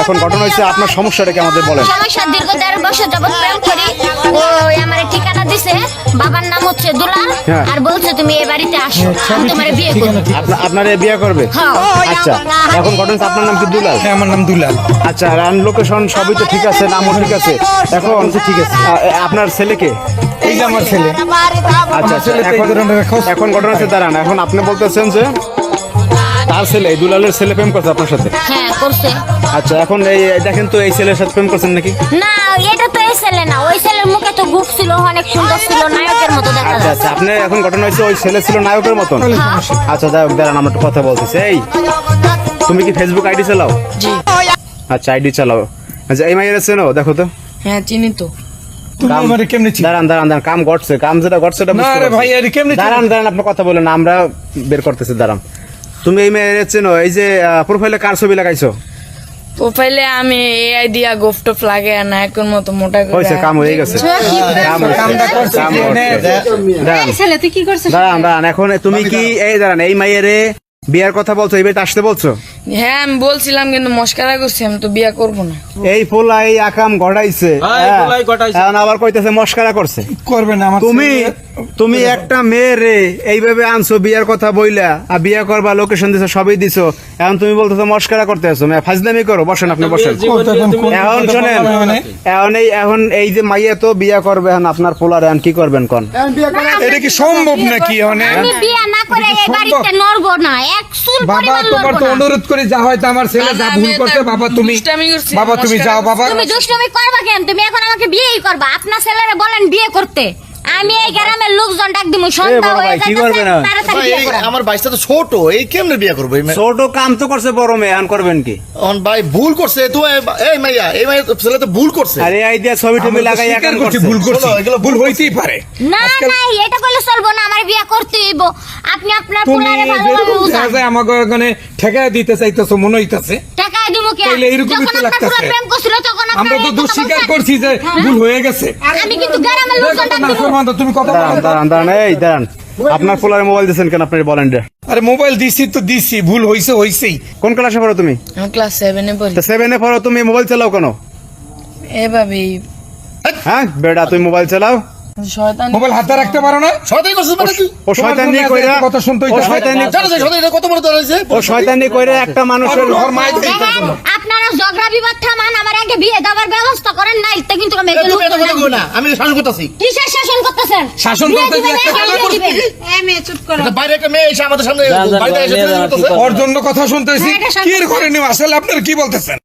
এখন ঘটনা হয়েছে, আপনার সমস্যাটা কি আমাদের বলেন। সমস্যা দীর্ঘ 13 বছর যাবত প্রেম করি। ওই আমার ঠিকানা দিছে, বাবার নাম হচ্ছে দুলাল, হ্যাঁ। আর বলছে তুমি এই বাড়িতে আসো, আমি তোমারে বিয়ে করব। আপনারে বিয়ে করবে? হ্যাঁ। আচ্ছা, এখন ঘটনা হচ্ছে আপনার নাম কি দুলাল? হ্যাঁ, আমার নাম দুলাল। আচ্ছা, রান লোকেশন সবই তো ঠিক আছে, নামও ঠিক আছে। এখন ঠিক আছে, আপনার ছেলেকে? এই যে আমার ছেলে। আচ্ছা, ছেলে তো এই ধরনের খোঁজ। এখন ঘটনা হচ্ছে, দাঁড়ান, এখন আপনি বলতেছেন যে তার ছেলে, এই দুলালের ছেলে প্রেম করছে আপনার সাথে? হ্যাঁ করছে। আচ্ছা, এখন এই দেখেন তো, এই ছেলের সাথে প্রেম করছেন নাকি? না, এটা তো এই ছেলে না, ওই ছেলের মুখে তো গুপ ছিল, অনেক সুন্দর ছিল, নায়কের মতো দেখা আচ্ছা যাচ্ছে। আচ্ছা, আপনি এখন ঘটনা হয়েছে ওই ছেলে ছিল নায়কের মতন? আচ্ছা, যাই হোক, দাঁড়ান, আমরা একটু কথা বলতেছি। এই, তুমি কি ফেসবুক আইডি চালাও? জি। আচ্ছা, আইডি চালাও। আচ্ছা, এই মাইয়ের চেনো? দেখো তো। হ্যাঁ চিনি তো। তুমি আমারে কেমনে চিনো? দাঁড়ান দাঁড়ান দাঁড়ান, কাম ঘটছে, কাম যেটা ঘটছে এটা না বুঝতে রে পারছি। ভাই, আরে কেমনে চিনো? দাঁড়ান দাঁড়ান, আপনি কথা বলেন, আমরা বের করতেছি, দাঁড়ান। তুমি এই মেয়ের চেনো? এই যে প্রোফাইলে কার ছবি লাগাইছো? প্রোফাইলে আমি এআই দিয়া গোফটপ লাগে না, এখন মতো মোটা করে। হয়েছে, কাম হয়ে গেছে। কাম হয়েছে, কামটা করছে, কাম যে করছে। নে। দাঁড়ান ছেলে তুই কি করছিস? দাঁড়ান দাঁড়ান, এখন তুমি কি এই দাঁড়ান, এই মাইয়েরে বিয়ার কথা বলছো, এই বাড়িতে আসতে বলছো? হ্যাঁ আমি বলছিলাম, কিন্তু মস্কারা করছি, আমি তো বিয়া করবো না। এই পোলা এই আকাম ঘটাইছে, হ্যাঁ। এখন আবার কইতেছে মস্কারা করছে। করবে না আমার তুমি ছেলে। তুমি একটা মেয়ে রে এইভাবে আনছো, বিয়ার কথা বইলা, আর বিয়া করবা, লোকেশন দিছো, সবই দিছো, এখন তুমি বলতেছো মস্কারা করতে আছো। ফাজলামি করো, বসেন, আপনি বসেন। এখন শোনেন, এখন এই যে মাইয়া তো বিয়া করবে, এখন আপনার পোলারে এখন কি করবেন কোন? এটা কি সম্ভব নাকি? আমি বিয়ে না করে এই বাড়িতে নড়বো না, এক চুল বাবা পরিমাণ তোমার নড়বো তো না। অনুরোধ করে যা হয়তো আমার ছেলে যা ভুল করছে, বাবা তুমি দুষ্টামি করছি, বাবা তুমি মস্কারা যাও বাবা। তুমি দুষ্টুমি করবা কেন? তুমি এখন আমাকে বিয়েই করবা? আপনার ছেলেরা বলেন বিয়ে করতে, আমি এই গ্রামের লোকজন ডাক দিমু, সন্ধ্যা বড় হয়ে ভাই, কি যাইতেছে, করবে না? তাড়াতাড়ি ভাই, বিয়ে এই করান। আমার বাইশটা তো ছোট, এই কেমনে বিয়ে করবো? ছোট কাম তো করছে, বড় মেয়ে, এখন করবেন কি? ভাই ভুল করছে তো, এই মাইয়া ছেলে তো ভুল করছে। আরে এই দিয়া ছবি টবি আমরা তো লাগাই স্বীকার এখন করছি, করছে। ভুল করছি, শোনো, এগুলো ভুল হইতেই পারে। না আজকাল না, এটা করলে চলবো না, আমার বিয়ে করতে হইব। আপনি আপনার তুমি পোলারে ভালোভাবে যেরকম বুঝান। দেখা যায় আমাকে ওখানে ঠেকায় দিতে চাইতেছো মনে হইতাছে। টাকা দিমু কি? তাইলে এরকমই যখন তো আপনার লাগতাছে। পোলা প্রেম করছিল তখন আমরা আপনারা তো এই দোষ কথা স্বীকার বলছেন। করছি যে ভুল হয়ে গেছে। আমি কিন্তু গ্রামের লোকজন ডাক না, দিমু। ফরমান তো তুমি কথা দাঁড়ান বলো। দাঁড়ান দাঁড়ান, এই দাঁড়ান, আপনার পোলারে মোবাইল দিচ্ছেন কেন? আপনি বলেন রে। আরে মোবাইল দিছি তো দিছি, ভুল হইছে হইছেই। কোন ক্লাসে পড়ো তুমি? আমি ক্লাস 7-এ পড়ি। 7-এ পড়ো, তুমি মোবাইল চালাও কেন? এভাবেই হ্যাঁ বেটা, তুমি মোবাইল চালাও? শয়তান। মোবাইল হাতে রাখতে পারো না? শয়তানি করছিস মানে কি? ও শয়তানি কইরা, কথা শুনতে ও শয়তানি, জানো যে শয়তানি কত বড় ধরেছে? ও শয়তানি কইরা একটা মানুষের ওর মায়ের দেখেন, আপনারা ঝগড়া বিবাদ থামান, আমার আগে বিয়ে দেওয়ার ব্যবস্থা করেন, নাইতে কিন্তু আমি এগুলো তুমি এটা কথা কই না, আমি শাসন করতেছি। কিসের শাসন করতেছেন? শাসন বিয়ে করতে দিবেন, গিয়ে একটা বিয়ে কথা দিবেন। এটা বাইরে একটা মেয়ে এসে আমাদের সামনে বাড়িতে এসে করতেছে। ওর জন্য কথা শুনতেছি। হ্যাঁ, এটা কি করে নিও আসলে আপনারা কি বলতেছেন?